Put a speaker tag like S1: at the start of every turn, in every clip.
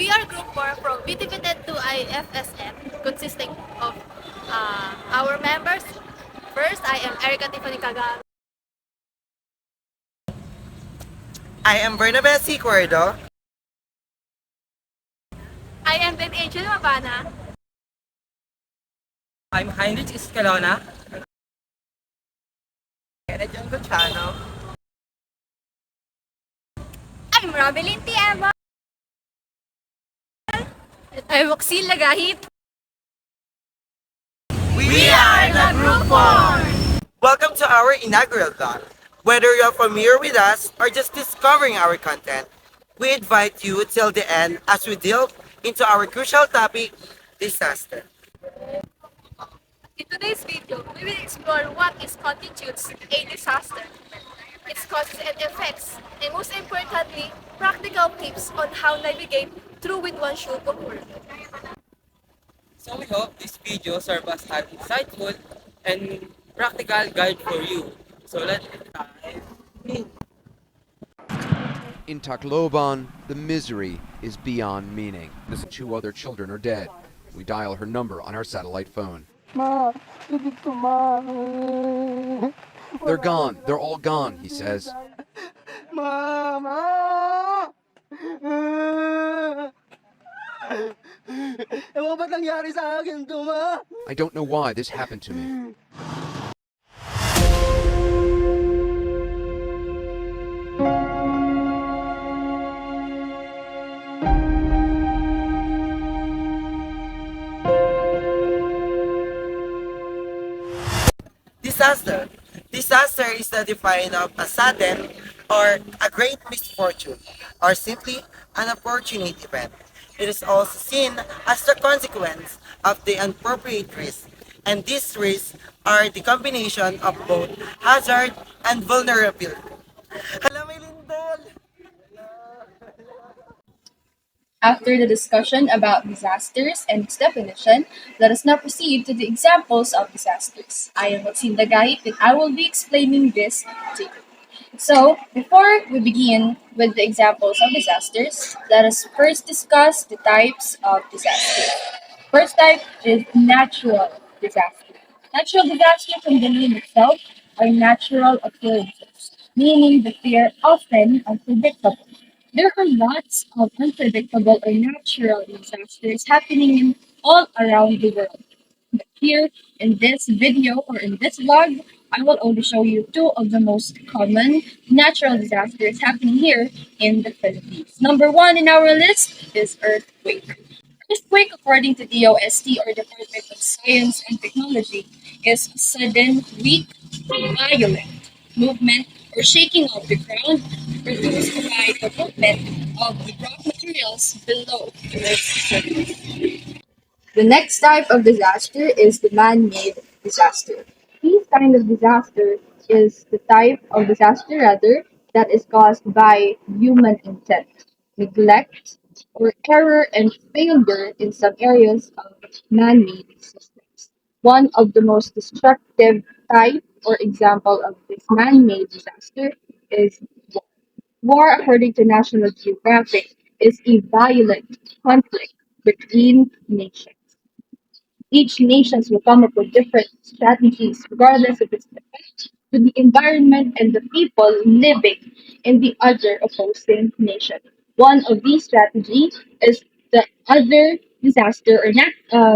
S1: We are Group 4 from BTPTED to IFSM, consisting of our members. First, I am Erica Tiffany Kagang.
S2: I am Bernabé Cuerdo.
S1: I am Ben Angel Mabana.
S3: I'm Heinrich Escalona.
S2: Kenneth John Luciano.
S1: I'm Robelyn T. Emma. I'm Waxil Lagahit.
S2: We are the Group 4! Welcome to our inaugural vlog. Whether you're familiar with us or just discovering our content, we invite you till the end as we delve into our crucial topic, disaster.
S1: In today's video, we will explore what constitutes a disaster, its causes and effects, and most importantly, practical tips on how navigate through with one should occur.
S3: So we hope this video serves as an insightful and practical guide for you. So let's dive in.
S4: In Tacloban, the misery is beyond meaning. As 2 other children are dead. We dial her number on our satellite phone.
S5: Ma, hindi ko ma.
S4: They're gone. They're all gone, he says.
S5: Mama! Ewan ba't nangyari sa akin to, ma?
S4: I don't know why this happened to me.
S2: Disaster. Disaster is the definition of a sudden or a great misfortune, or simply an unfortunate event. It is also seen as the consequence of the appropriate risk, and these risks are the combination of both hazard and vulnerability. Hala, may lindol!
S6: After the discussion about disasters and its definition, let us now proceed to the examples of disasters. I am Maxine Dagahit and I will be explaining this to you. So, before we begin with the examples of disasters, let us first discuss the types of disasters. First type is natural disaster. Natural disaster from the name itself are natural occurrences, meaning that they are often unpredictable. There are lots of unpredictable or natural disasters happening in all around the world. But here in this video or in this vlog, I will only show you two of the most common natural disasters happening here in the Philippines. Number one in our list is earthquake. Earthquake, according to DOST or Department of Science and Technology, is sudden, weak, violent movement or shaking of the ground produced by the movement of the rock materials below the Earth's surface. The next type of disaster is the man-made disaster. This kind of disaster is the type of disaster rather that is caused by human intent, neglect, or error and failure in some areas of man-made systems. One of the most destructive type or example of this man-made disaster is war. War, according to National Geographic, is a violent conflict between nations. Each nations will come up with different strategies regardless of its effect to the environment and the people living in the other opposing nation. One of these strategies is the other disaster or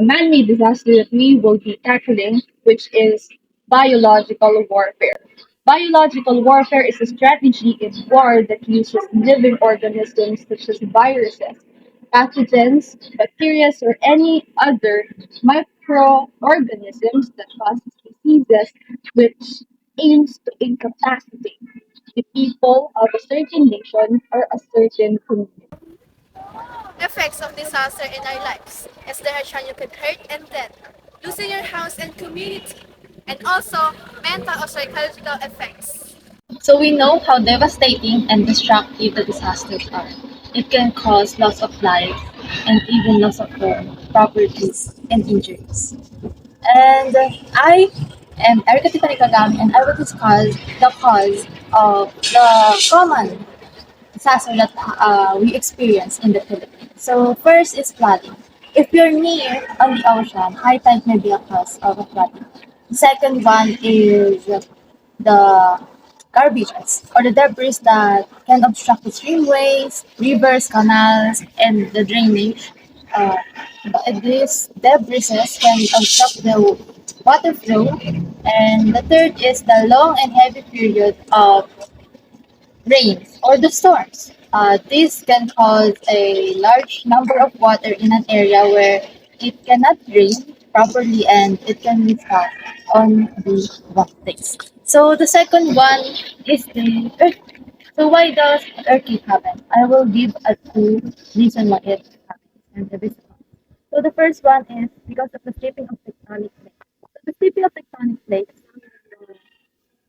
S6: man-made disaster that we will be tackling, which is biological warfare. Biological warfare is a strategy in war that uses living organisms such as viruses, pathogens, bacteria, or any other microorganisms that cause diseases which aims to incapacitate the people of a certain nation or a certain community.
S1: Effects of disaster in our lives, as there are chance you could hurt and death, losing your house and community, and also mental or psychological effects.
S7: So we know how devastating and destructive the disasters are. It can cause loss of life and even loss of home, properties, and injuries. And I am Erica Tiparikagam and I will discuss the cause of the common disaster that we experience in the Philippines. So first is flooding. If you're near on the ocean, high tide may be a cause of a flooding. The second one is the garbages or the debris that can obstruct the streamways, rivers, canals, and the drainage. Uh, but these debris can obstruct the water flow. And the third is the long and heavy period of rains or the storms. This can cause a large number of water in an area where it cannot drain properly and it can be stuck on the workplace. So the second one is the earthquake. So why does earthquake happen? I will give a two reason why it happens and the risk. So the first one is because of the shaping of tectonic plates. So the shaping of tectonic plates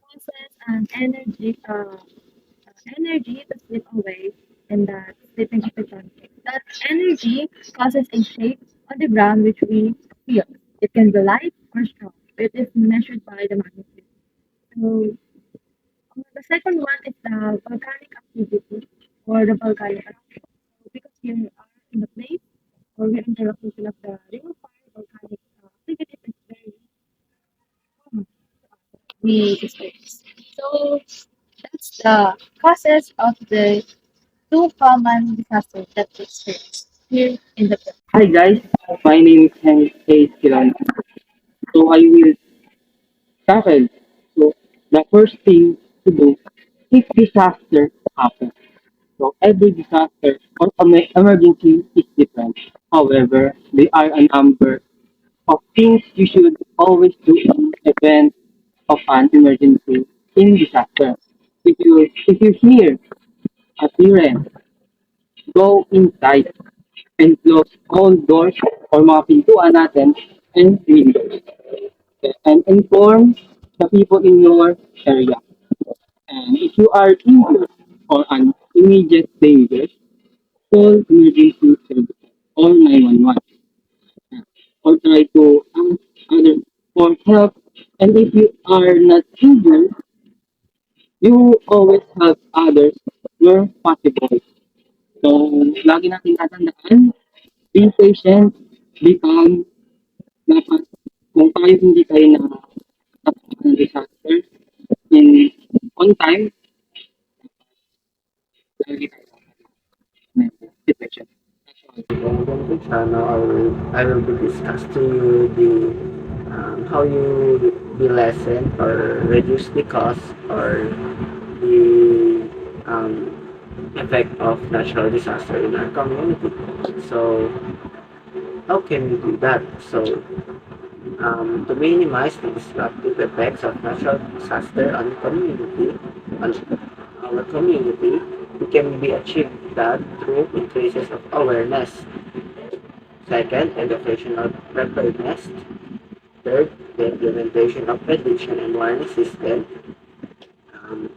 S7: causes an energy to slip away in that slipping of the pancake. That energy causes a shape on the ground which we feel. It can be light or strong. It is measured by the magnitude. So the second one is the volcanic activity or the volcanic activity. So because we are in the place or we are in the location of the ring of fire, volcanic activity is very common we experience. So that's the causes of the two common disasters that we experience here in the Philippines.
S3: Hi guys, my name is Henry A. Kilan. So I will tackle. So the first thing to do if disaster happens. So every disaster or emergency is different. However, there are a number of things you should always do in event of an emergency in disaster. If you hear a siren, go inside and close all doors or mga pintuan natin and windows. Okay, and inform the people in your area. And if you are injured or an immediate danger, call emergency services or 911 or try to ask others for help. And if you are not injured, you always help others where possible. So, lagi natin tatandaan, be patient, be calm, dapat kung tayo hindi tayo na ng disaster in on time, lagi tayo sa situation.
S8: Now I will be discussing you how you the lessen or reduce the cost or the effect of natural disaster in our community. So how can we do that? So to minimize the disruptive effects of natural disaster on our community, it can be achieved that through increases of awareness. Second, educational preparedness. Third, the implementation of prediction and warning system. Um,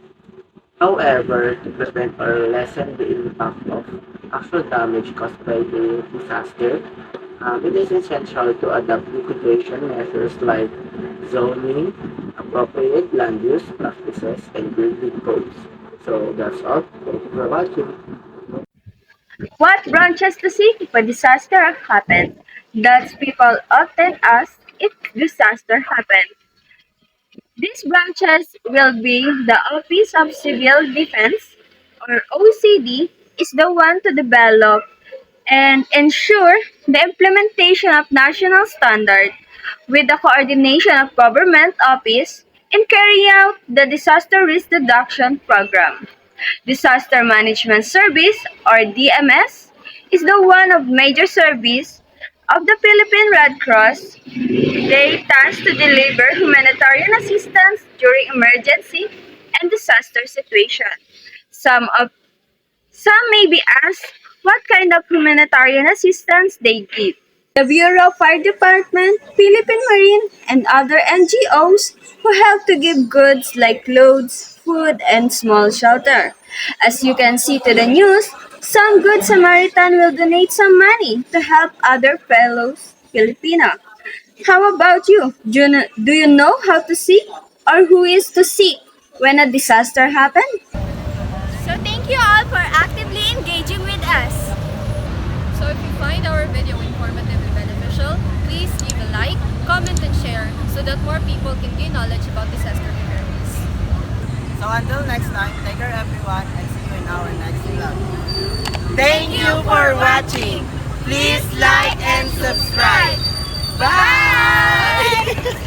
S8: However, to prevent or lessen the impact of actual damage caused by the disaster, it is essential to adopt mitigation measures like zoning, appropriate land use practices, and building codes. So that's all. Thank you for watching.
S9: What branches to see if a disaster happens? That people often ask if disaster happens. These branches will be the Office of Civil Defense, or OCD, is the one to develop and ensure the implementation of national standard with the coordination of government office in carrying out the disaster risk reduction program. Disaster Management Service or DMS is the one of major service of the Philippine Red Cross. They tasked to deliver humanitarian assistance during emergency and disaster situation. Some of some may be asked what kind of humanitarian assistance they give. The Bureau of Fire Department, Philippine Marine, and other NGOs who help to give goods like clothes, food, and small shelter. As you can see to the news, some Good Samaritan will donate some money to help other fellows Filipino. How about you? Do you know how to seek or who is to seek when a disaster happens?
S1: So thank you all for actively engaging with us.
S6: So
S1: find our video informative and beneficial, please leave a like, comment, and share so that more people can gain knowledge about disaster preparedness.
S2: So until next time, take care everyone and see you in our next vlog. Thank you for watching. Please like and subscribe. Bye!